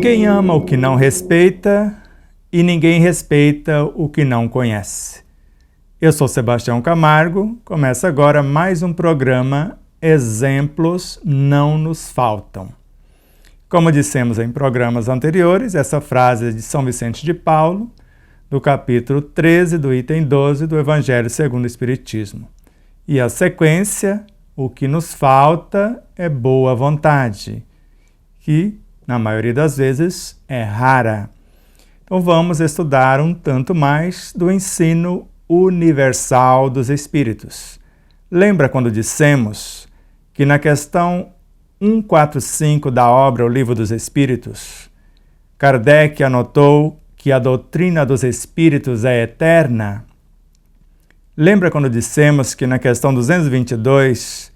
Ninguém ama o que não respeita e ninguém respeita o que não conhece. Eu sou Sebastião Camargo, começa agora mais um programa Exemplos Não Nos Faltam. Como dissemos em programas anteriores, essa frase é de São Vicente de Paulo, do capítulo 13, do item 12 do Evangelho segundo o Espiritismo. E a sequência, o que nos falta é boa vontade, que, na maioria das vezes, é rara. Então vamos estudar um tanto mais do ensino universal dos Espíritos. Lembra quando dissemos que na questão 145 da obra O Livro dos Espíritos, Kardec anotou que a doutrina dos Espíritos é eterna? Lembra quando dissemos que na questão 222,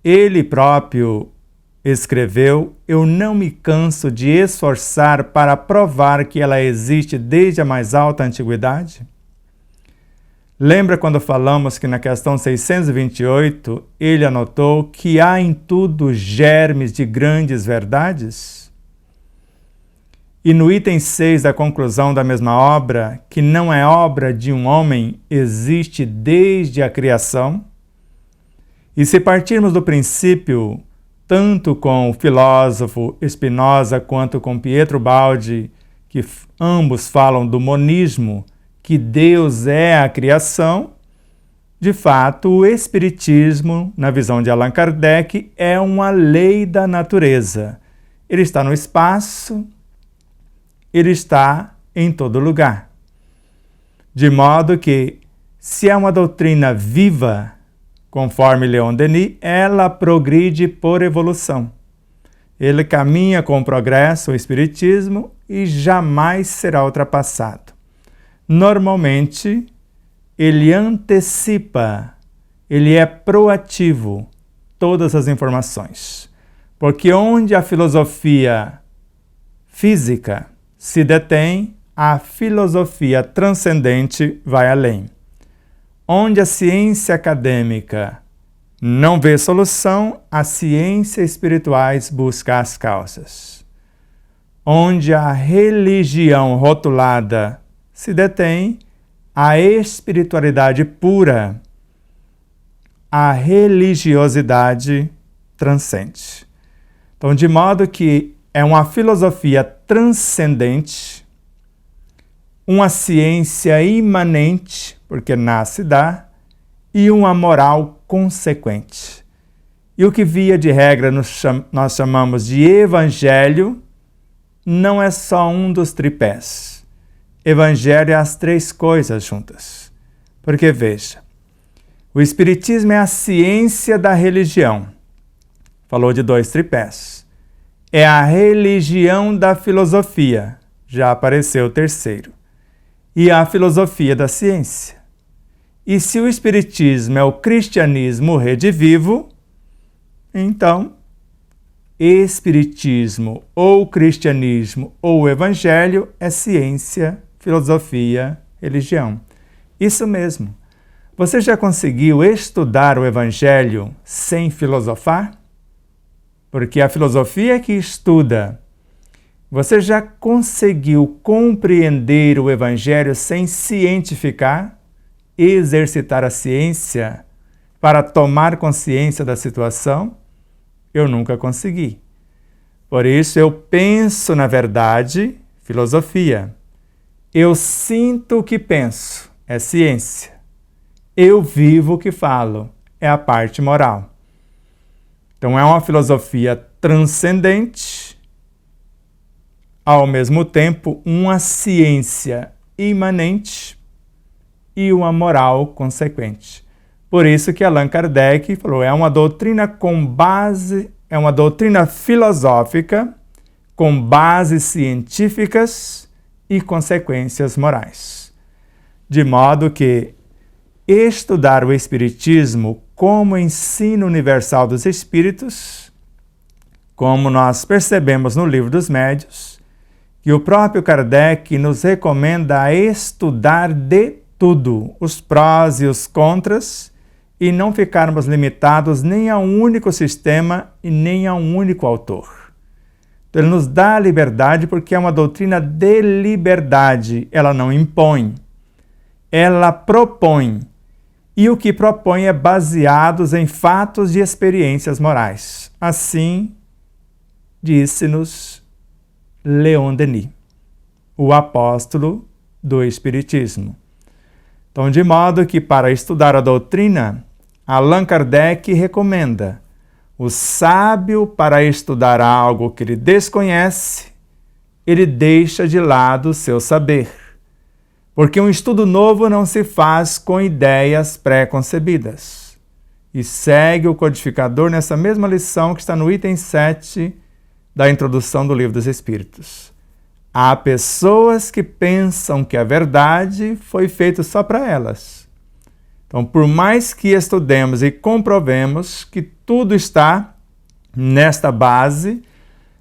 ele próprio escreveu: eu não me canso de esforçar para provar que ela existe desde a mais alta antiguidade? Lembra quando falamos que na questão 628 ele anotou que há em tudo germes de grandes verdades? E no item 6 da conclusão da mesma obra, que não é obra de um homem, existe desde a criação? E se partirmos do princípio, tanto com o filósofo Spinoza quanto com Pietro Baldi, que ambos falam do monismo, que Deus é a criação, de fato, o Espiritismo, na visão de Allan Kardec, é uma lei da natureza. Ele está no espaço, ele está em todo lugar. De modo que, se é uma doutrina viva, conforme Leon Denis, ela progride por evolução. Ele caminha com o progresso, o Espiritismo, e jamais será ultrapassado. Normalmente, ele antecipa, ele é proativo todas as informações. Porque onde a filosofia física se detém, a filosofia transcendente vai além. Onde a ciência acadêmica não vê solução, a ciência espirituais busca as causas. Onde a religião rotulada se detém, a espiritualidade pura, a religiosidade transcende. Então, de modo que é uma filosofia transcendente, uma ciência imanente, porque nasce e dá, e uma moral consequente. E o que via de regra nós chamamos de evangelho, não é só um dos tripés. Evangelho é as três coisas juntas. Porque veja, o Espiritismo é a ciência da religião. Falou de dois tripés. É a religião da filosofia. Já apareceu o terceiro. E a filosofia da ciência. E se o Espiritismo é o cristianismo redivivo, então, Espiritismo ou cristianismo ou Evangelho é ciência, filosofia, religião. Isso mesmo. Você já conseguiu estudar o Evangelho sem filosofar? Porque a filosofia é que estuda. Você já conseguiu compreender o Evangelho sem cientificar, exercitar a ciência para tomar consciência da situação? Eu nunca consegui. Por isso eu penso na verdade, filosofia. Eu sinto o que penso, é ciência. Eu vivo o que falo, é a parte moral. Então é uma filosofia transcendente, ao mesmo tempo, uma ciência imanente e uma moral consequente. Por isso que Allan Kardec falou, é uma doutrina é uma doutrina filosófica com bases científicas e consequências morais. De modo que estudar o Espiritismo como ensino universal dos Espíritos, como nós percebemos no Livro dos Médiuns, que o próprio Kardec nos recomenda a estudar de tudo, os prós e os contras, e não ficarmos limitados nem a um único sistema e nem a um único autor. Então, ele nos dá a liberdade porque é uma doutrina de liberdade. Ela não impõe, ela propõe. E o que propõe é baseado em fatos e experiências morais. Assim, disse-nos Leon Denis, o apóstolo do Espiritismo. Então, de modo que para estudar a doutrina, Allan Kardec recomenda: o sábio, para estudar algo que ele desconhece, ele deixa de lado o seu saber. Porque um estudo novo não se faz com ideias pré-concebidas. E segue o codificador nessa mesma lição que está no item 7 da introdução do Livro dos Espíritos. Há pessoas que pensam que a verdade foi feita só para elas. Então, por mais que estudemos e comprovemos que tudo está nesta base,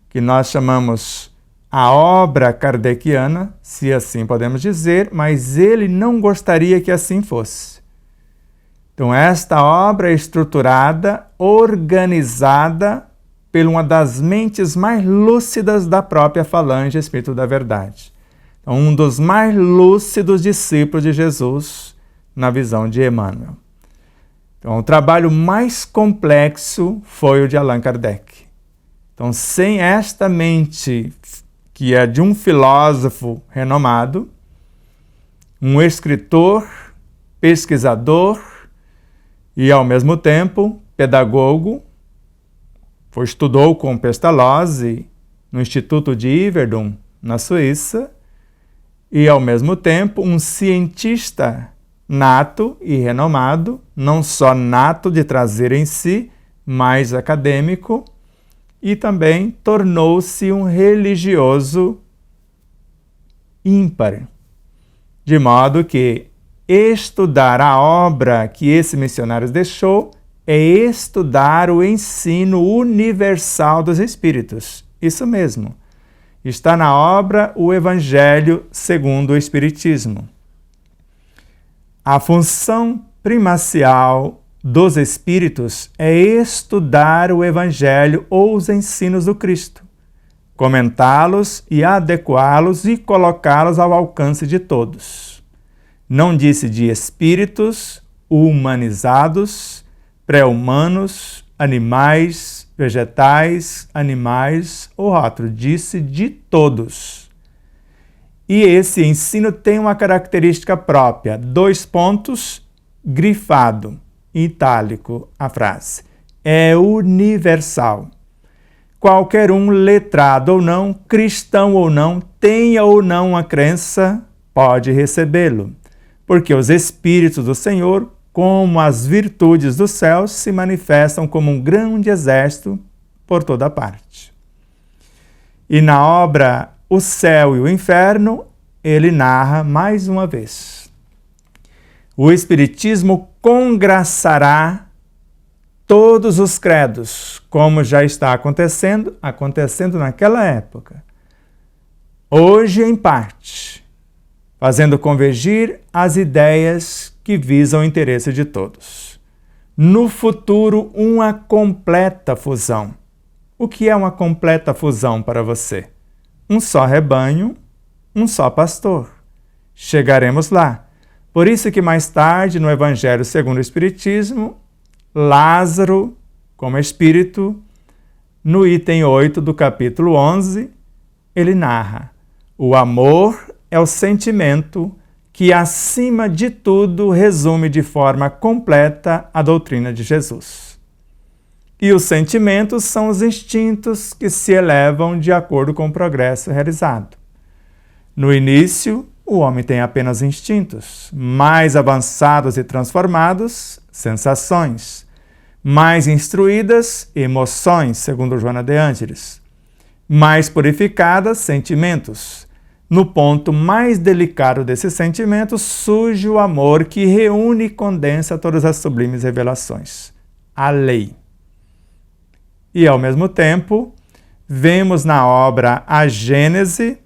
que nós chamamos a obra kardeciana, se assim podemos dizer, mas ele não gostaria que assim fosse. Então, esta obra é estruturada, organizada por uma das mentes mais lúcidas da própria falange Espírito da Verdade. Então, um dos mais lúcidos discípulos de Jesus, na visão de Emmanuel. Então, o trabalho mais complexo foi o de Allan Kardec. Então, sem esta mente, que é de um filósofo renomado, um escritor, pesquisador e, ao mesmo tempo, pedagogo, estudou com Pestalozzi no Instituto de Yverdon, na Suíça, e, ao mesmo tempo, um cientista nato e renomado, não só nato de trazer em si, mas acadêmico, e também tornou-se um religioso ímpar, de modo que estudar a obra que esse missionário deixou é estudar o ensino universal dos Espíritos. Isso mesmo. Está na obra o Evangelho segundo o Espiritismo. A função primacial dos Espíritos é estudar o Evangelho ou os ensinos do Cristo, comentá-los e adequá-los e colocá-los ao alcance de todos. Não disse de espíritos humanizados, pré-humanos, animais, vegetais, animais ou outro, disse de todos. E esse ensino tem uma característica própria, 2 pontos, grifado, em itálico a frase. É universal. Qualquer um, letrado ou não, cristão ou não, tenha ou não uma crença, pode recebê-lo. Porque os Espíritos do Senhor, como as virtudes dos céus, se manifestam como um grande exército por toda parte. E na obra O Céu e o Inferno, ele narra mais uma vez: o Espiritismo congraçará todos os credos, como já está acontecendo naquela época. Hoje, em parte, fazendo convergir as ideias que visam o interesse de todos. No futuro, uma completa fusão. O que é uma completa fusão para você? Um só rebanho, um só pastor. Chegaremos lá. Por isso que mais tarde, no Evangelho segundo o Espiritismo, Lázaro, como espírito, no item 8 do capítulo 11, ele narra: o amor é o sentimento que, acima de tudo, resume de forma completa a doutrina de Jesus. E os sentimentos são os instintos que se elevam de acordo com o progresso realizado. No início, o homem tem apenas instintos, mais avançados e transformados, sensações, mais instruídas, emoções, segundo Joana de Ângeles, mais purificadas, sentimentos. No ponto mais delicado desses sentimentos surge o amor que reúne e condensa todas as sublimes revelações, a lei. E, ao mesmo tempo, vemos na obra A Gênese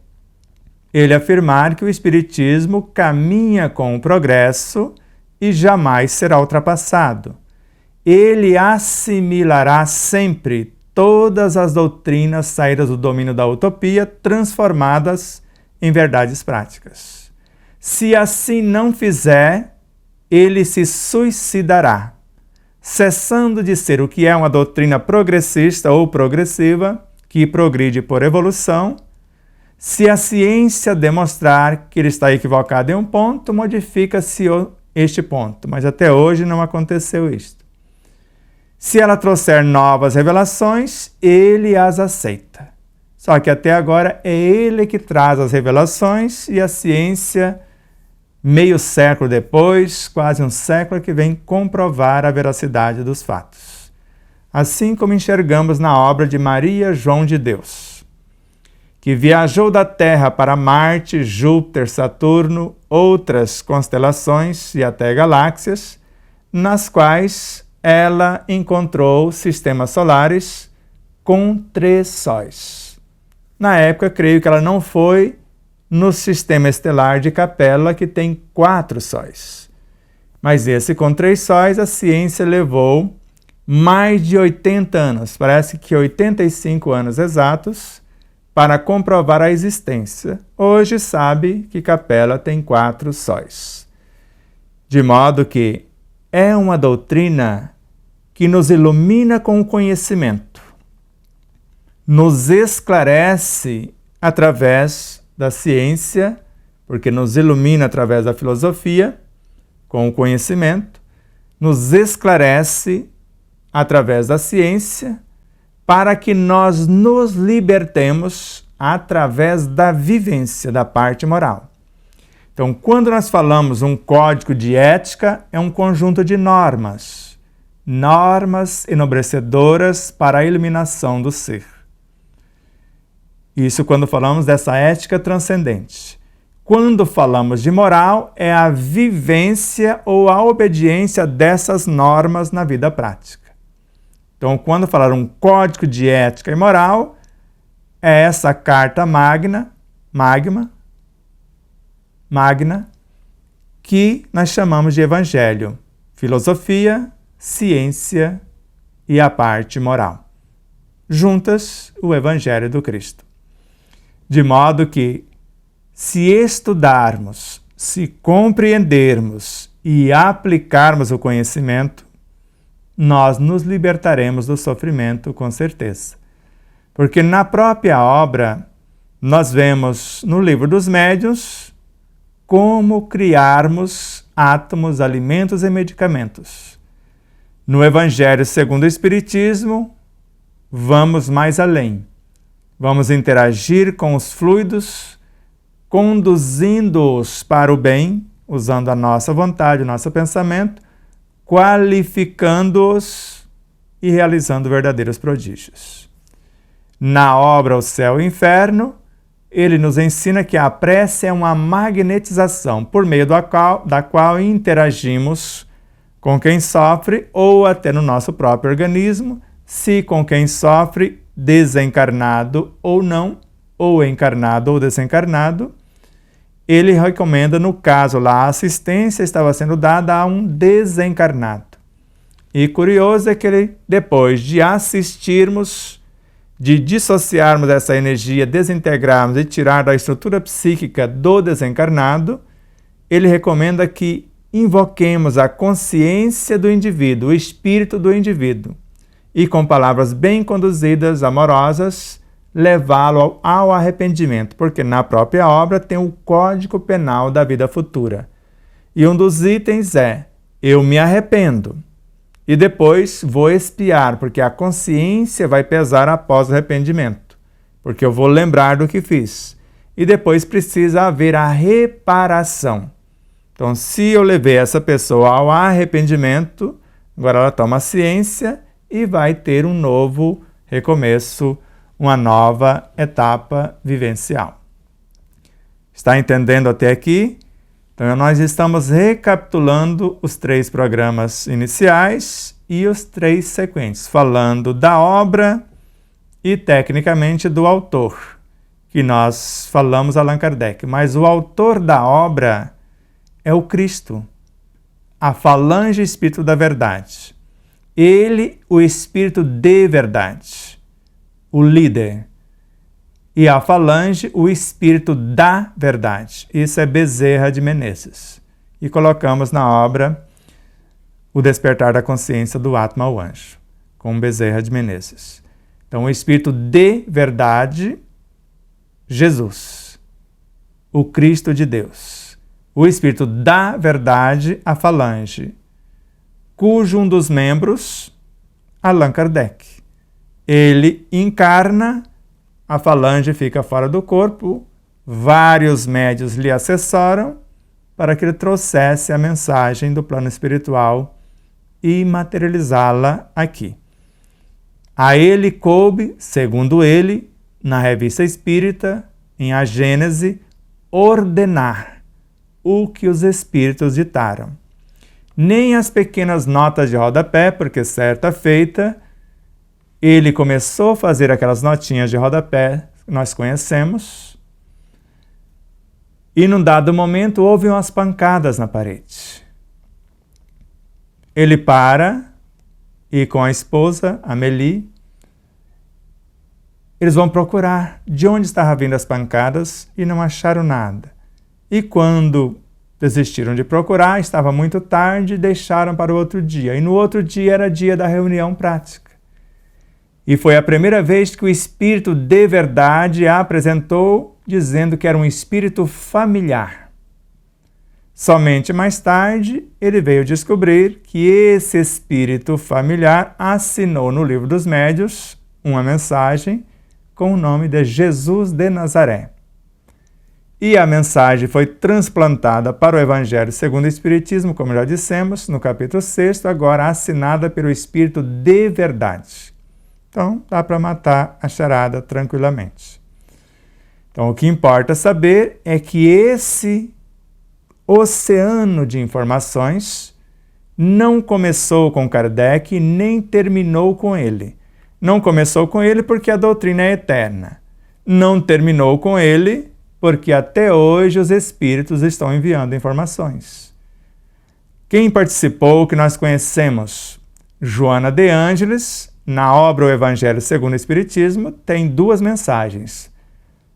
ele afirmar que o Espiritismo caminha com o progresso e jamais será ultrapassado. Ele assimilará sempre todas as doutrinas saídas do domínio da utopia, transformadas em verdades práticas. Se assim não fizer, ele se suicidará, cessando de ser o que é uma doutrina progressista ou progressiva, que progride por evolução. Se a ciência demonstrar que ele está equivocado em um ponto, modifica-se este ponto, mas até hoje não aconteceu isto. Se ela trouxer novas revelações, ele as aceita. Só que até agora é ele que traz as revelações e a ciência, meio século depois, quase um século, que vem comprovar a veracidade dos fatos. Assim como enxergamos na obra de Maria João de Deus, que viajou da Terra para Marte, Júpiter, Saturno, outras constelações e até galáxias, nas quais ela encontrou sistemas solares com 3 sóis. Na época, creio que ela não foi no sistema estelar de Capella, que tem 4 sóis. Mas esse com 3 sóis, a ciência levou mais de 80 anos, parece que 85 anos exatos, para comprovar a existência. Hoje sabe que Capella tem 4 sóis. De modo que é uma doutrina que nos ilumina com o conhecimento, nos esclarece através da ciência, porque nos ilumina através da filosofia, com o conhecimento, nos esclarece através da ciência, para que nós nos libertemos através da vivência da parte moral. Então, quando nós falamos um código de ética, é um conjunto de normas, normas enobrecedoras para a iluminação do ser. Isso quando falamos dessa ética transcendente. Quando falamos de moral, é a vivência ou a obediência dessas normas na vida prática. Então, quando falar um código de ética e moral, é essa carta magna, que nós chamamos de evangelho, filosofia, ciência e a parte moral. Juntas, o evangelho do Cristo. De modo que, se estudarmos, se compreendermos e aplicarmos o conhecimento, nós nos libertaremos do sofrimento com certeza. Porque na própria obra, nós vemos no Livro dos Médiuns como criarmos átomos, alimentos e medicamentos. No Evangelho segundo o Espiritismo, vamos mais além. Vamos interagir com os fluidos, conduzindo-os para o bem, usando a nossa vontade, o nosso pensamento, qualificando-os e realizando verdadeiros prodígios. Na obra O Céu e o Inferno, ele nos ensina que a prece é uma magnetização por meio da qual interagimos com quem sofre ou até no nosso próprio organismo, se com quem sofre desencarnado ou não, ou encarnado ou desencarnado. Ele recomenda, no caso lá, a assistência estava sendo dada a um desencarnado. E curioso é que ele, depois de assistirmos, de dissociarmos essa energia, desintegrarmos e tirar da estrutura psíquica do desencarnado, ele recomenda que invoquemos a consciência do indivíduo, o espírito do indivíduo, e com palavras bem conduzidas, amorosas, levá-lo ao arrependimento, porque na própria obra tem o Código Penal da vida futura. E um dos itens é: eu me arrependo e depois vou expiar, porque a consciência vai pesar após o arrependimento, porque eu vou lembrar do que fiz. E depois precisa haver a reparação. Então, se eu levei essa pessoa ao arrependimento, agora ela toma ciência e vai ter um novo recomeço, uma nova etapa vivencial. Está entendendo até aqui? Então, nós estamos recapitulando os 3 programas iniciais e os 3 sequentes, falando da obra e, tecnicamente, do autor, que nós falamos Allan Kardec. Mas o autor da obra é o Cristo, a falange Espírito da Verdade. Ele, o Espírito de Verdade. o líder. E a falange, o espírito da verdade. Isso é Bezerra de Menezes. E colocamos na obra O Despertar da Consciência do Atma, o Anjo, com Bezerra de Menezes. Então, o espírito de verdade, Jesus, o Cristo de Deus. O espírito da verdade, a falange, cujo um dos membros, Allan Kardec. Ele encarna, a falange fica fora do corpo, vários médios lhe assessoram para que ele trouxesse a mensagem do plano espiritual e materializá-la aqui. A ele coube, segundo ele, na Revista Espírita, em A Gênese, ordenar o que os espíritos ditaram. Nem as pequenas notas de rodapé, porque certa feita, ele começou a fazer aquelas notinhas de rodapé que nós conhecemos, e num dado momento houve umas pancadas na parede. Ele para, e com a esposa, Amélie, eles vão procurar de onde estavam vindo as pancadas e não acharam nada. E quando desistiram de procurar, estava muito tarde e deixaram para o outro dia. E no outro dia era dia da reunião prática. E foi a primeira vez que o espírito de verdade a apresentou, dizendo que era um espírito familiar. Somente mais tarde, ele veio descobrir que esse espírito familiar assinou no Livro dos Médiuns uma mensagem com o nome de Jesus de Nazaré. E a mensagem foi transplantada para o Evangelho segundo o Espiritismo, como já dissemos, no capítulo 6, agora assinada pelo Espírito de verdade. Então, dá para matar a charada tranquilamente. Então, o que importa saber é que esse oceano de informações não começou com Kardec, nem terminou com ele. Não começou com ele porque a doutrina é eterna. Não terminou com ele porque até hoje os espíritos estão enviando informações. Quem participou, que nós conhecemos, Joana de Ângeles, na obra O Evangelho segundo o Espiritismo, tem duas mensagens.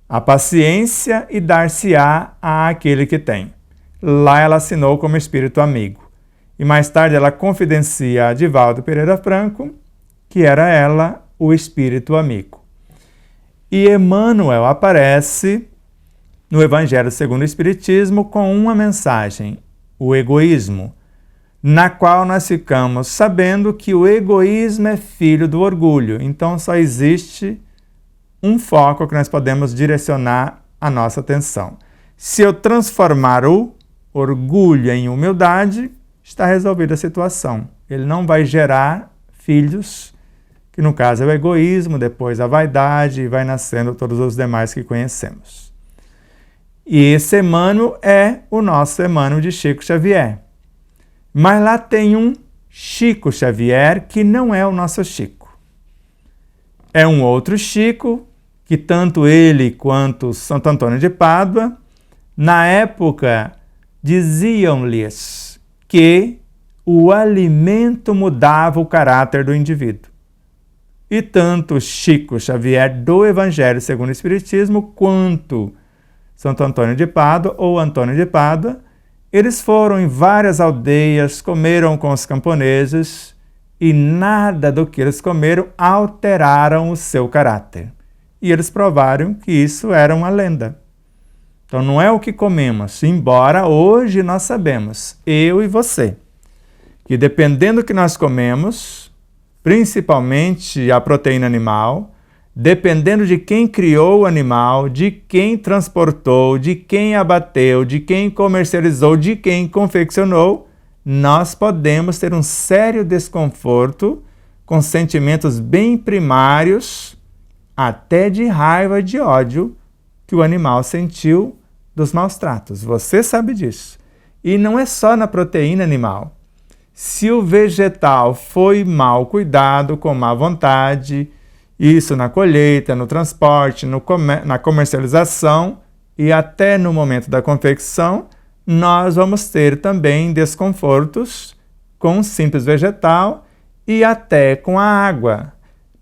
A paciência e dar-se-á àquele que tem. Lá ela assinou como espírito amigo. E mais tarde ela confidencia a Divaldo Pereira Franco, que era ela o espírito amigo. E Emmanuel aparece no Evangelho segundo o Espiritismo com uma mensagem, o egoísmo, na qual nós ficamos sabendo que o egoísmo é filho do orgulho. Então só existe um foco que nós podemos direcionar a nossa atenção. Se eu transformar o orgulho em humildade, está resolvida a situação. Ele não vai gerar filhos, que no caso é o egoísmo, depois a vaidade, e vai nascendo todos os demais que conhecemos. E esse Emmanuel é o nosso Emmanuel de Chico Xavier. Mas lá tem um Chico Xavier que não é o nosso Chico. É um outro Chico, que tanto ele quanto Santo Antônio de Pádua, na época, diziam-lhes que o alimento mudava o caráter do indivíduo. E tanto Chico Xavier do Evangelho segundo o Espiritismo, quanto Santo Antônio de Pádua ou Antônio de Pádua, eles foram em várias aldeias, comeram com os camponeses e nada do que eles comeram alteraram o seu caráter. E eles provaram que isso era uma lenda. Então não é o que comemos, embora hoje nós sabemos, eu e você, que dependendo do que nós comemos, principalmente a proteína animal, dependendo de quem criou o animal, de quem transportou, de quem abateu, de quem comercializou, de quem confeccionou, nós podemos ter um sério desconforto com sentimentos bem primários, até de raiva e de ódio, que o animal sentiu dos maus tratos. Você sabe disso. E não é só na proteína animal. Se o vegetal foi mal cuidado, com má vontade, isso na colheita, no transporte, na comercialização e até no momento da confecção, nós vamos ter também desconfortos com o simples vegetal e até com a água.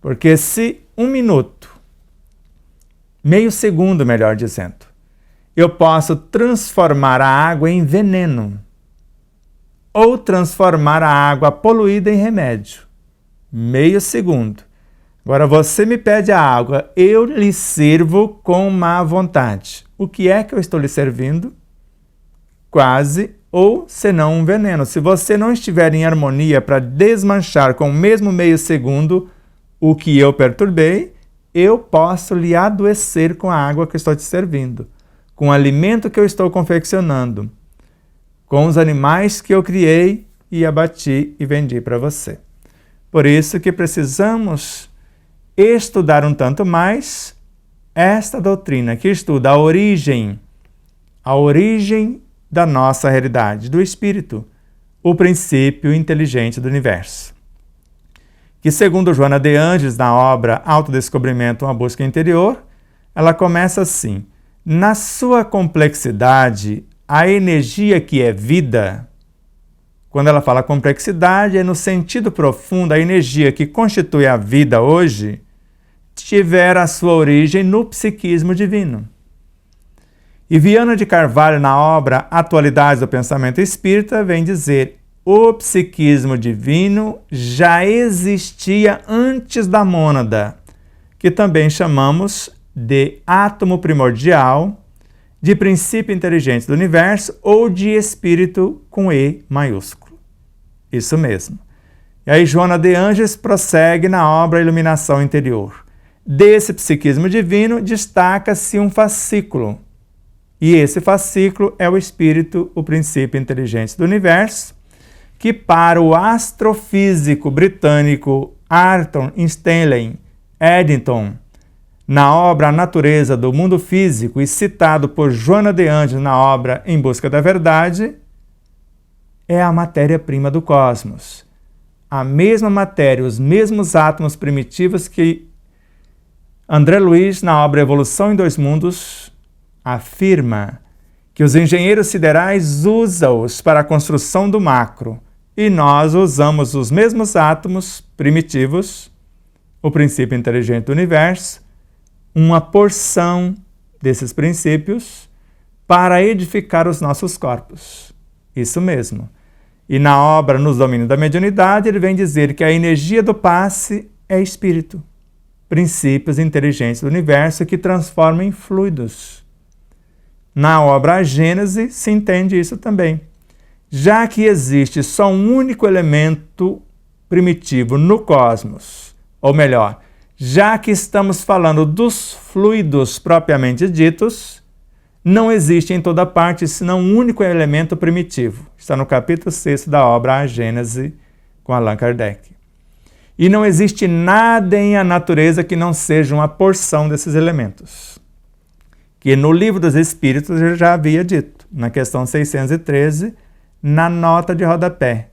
Porque se 1 minuto meio segundo, melhor dizendo. Eu posso transformar a água em veneno ou transformar a água poluída em remédio. Meio segundo. Agora você me pede a água, eu lhe sirvo com má vontade. O que é que eu estou lhe servindo? Quase ou senão um veneno. Se você não estiver em harmonia para desmanchar com o mesmo meio segundo o que eu perturbei, eu posso lhe adoecer com a água que estou te servindo, com o alimento que eu estou confeccionando, com os animais que eu criei e abati e vendi para você. Por isso que precisamos estudar um tanto mais esta doutrina que estuda a origem da nossa realidade, do Espírito, o princípio inteligente do universo. Que, segundo Joana de Ângeles, na obra Autodescobrimento, uma busca interior, ela começa assim: na sua complexidade, a energia que é vida, quando ela fala complexidade, é no sentido profundo, a energia que constitui a vida hoje, tiver a sua origem no psiquismo divino. E Viana de Carvalho, na obra Atualidades do Pensamento Espírita, vem dizer: o psiquismo divino já existia antes da mônada, que também chamamos de átomo primordial, de princípio inteligente do universo ou de espírito com E maiúsculo. Isso mesmo. E aí Joana de Ângeles prossegue na obra Iluminação Interior. Desse psiquismo divino destaca-se um fascículo. E esse fascículo é o espírito, o princípio inteligente do universo, que para o astrofísico britânico Arthur Stanley Eddington, na obra A Natureza do Mundo Físico e citado por Joana de Ângeles na obra Em Busca da Verdade, é a matéria-prima do cosmos. A mesma matéria, os mesmos átomos primitivos que André Luiz, na obra Evolução em Dois Mundos, afirma que os engenheiros siderais usam-os para a construção do macro e nós usamos os mesmos átomos primitivos, o princípio inteligente do universo, uma porção desses princípios para edificar os nossos corpos. Isso mesmo. E na obra Nos Domínios da Mediunidade, ele vem dizer que a energia do passe é espírito, princípios inteligentes do universo que transformam em fluidos. Na obra A Gênese se entende isso também. Já que existe só um único elemento primitivo no cosmos, ou melhor, já que estamos falando dos fluidos propriamente ditos, não existe em toda parte senão um único elemento primitivo. Está no capítulo 6 da obra A Gênese, com Allan Kardec. E não existe nada em a natureza que não seja uma porção desses elementos. Que no Livro dos Espíritos eu já havia dito, na questão 613, na nota de rodapé.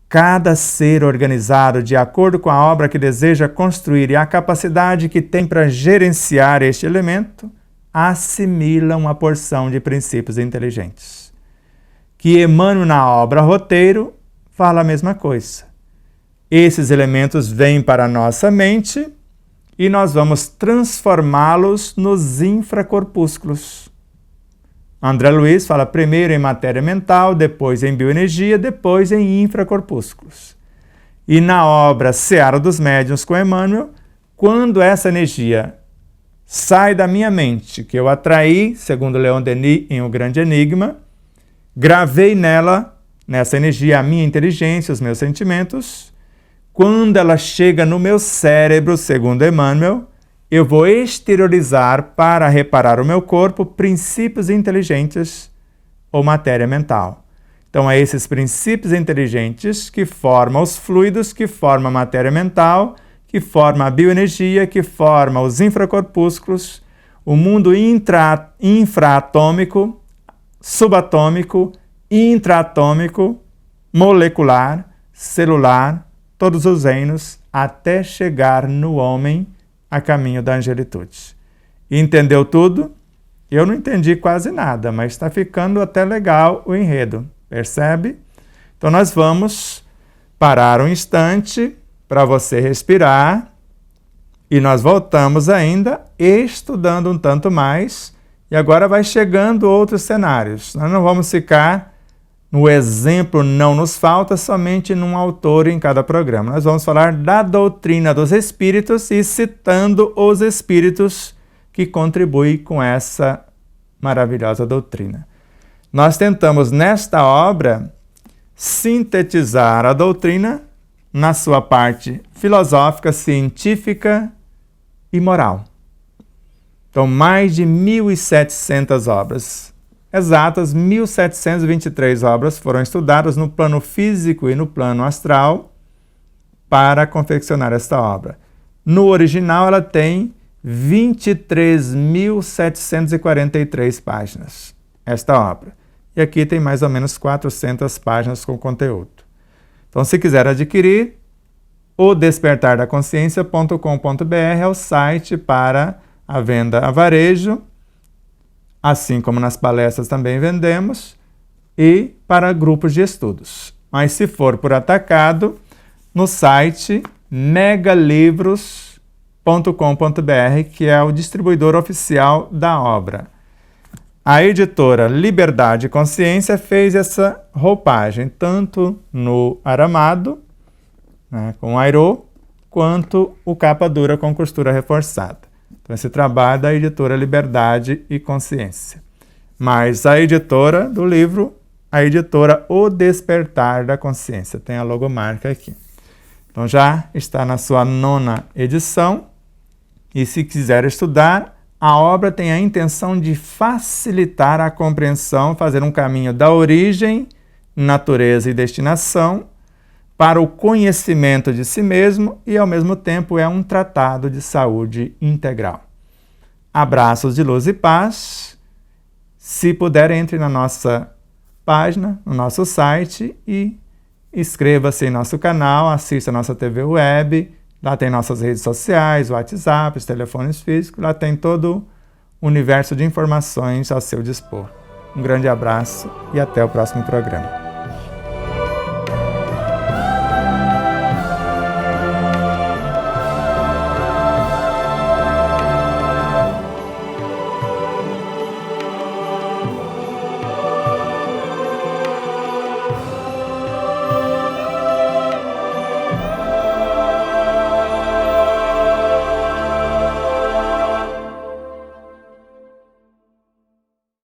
Cada ser organizado de acordo com a obra que deseja construir e a capacidade que tem para gerenciar este elemento, assimila uma porção de princípios inteligentes. Que Emmanuel, na obra Roteiro, fala a mesma coisa. Esses elementos vêm para a nossa mente e nós vamos transformá-los nos infracorpúsculos. André Luiz fala primeiro em matéria mental, depois em bioenergia, depois em infracorpúsculos. E na obra Seara dos Médiuns com Emmanuel, quando essa energia sai da minha mente, que eu atraí, segundo Leon Denis em O Grande Enigma, gravei nessa energia, a minha inteligência, os meus sentimentos. Quando ela chega no meu cérebro, segundo Emmanuel, eu vou exteriorizar para reparar o meu corpo princípios inteligentes ou matéria mental. Então, é esses princípios inteligentes que formam os fluidos, que formam a matéria mental, que formam a bioenergia, que formam os infracorpúsculos, o mundo infraatômico, subatômico, intraatômico, molecular, celular, todos os reinos, até chegar no homem a caminho da angelitude. Entendeu tudo? Eu não entendi quase nada, mas está ficando até legal o enredo, percebe? Então nós vamos parar um instante para você respirar E nós voltamos ainda estudando um tanto mais, e agora vai chegando outros cenários. Nós não vamos ficar no exemplo não nos falta somente num autor em cada programa. Nós vamos falar da doutrina dos espíritos e citando os espíritos que contribuem com essa maravilhosa doutrina. Nós tentamos nesta obra sintetizar a doutrina na sua parte filosófica, científica e moral. Então, mais de 1.700 obras. Exatas, 1.723 obras foram estudadas no plano físico e no plano astral para confeccionar esta obra. No original, ela tem 23.743 páginas, esta obra. E aqui tem mais ou menos 400 páginas com conteúdo. Então, se quiser adquirir, o despertardaconsciência.com.br é o site para a venda a varejo, assim como nas palestras também vendemos, e para grupos de estudos. Mas se for por atacado, no site megalivros.com.br, que é o distribuidor oficial da obra. A editora Liberdade e Consciência fez essa roupagem, tanto no aramado, né, com airô, quanto o capa dura com costura reforçada. Então, esse trabalho da editora Liberdade e Consciência. Mas a editora do livro, a editora O Despertar da Consciência, tem a logomarca aqui. Então, já está na sua 9ª edição. E se quiser estudar, a obra tem a intenção de facilitar a compreensão, fazer um caminho da origem, natureza e destinação para o conhecimento de si mesmo e, ao mesmo tempo, é um tratado de saúde integral. Abraços de luz e paz. Se puder, entre na nossa página, no nosso site e inscreva-se em nosso canal, assista a nossa TV web. Lá tem nossas redes sociais, WhatsApp, os telefones físicos, lá tem todo o universo de informações ao seu dispor. Um grande abraço e até o próximo programa.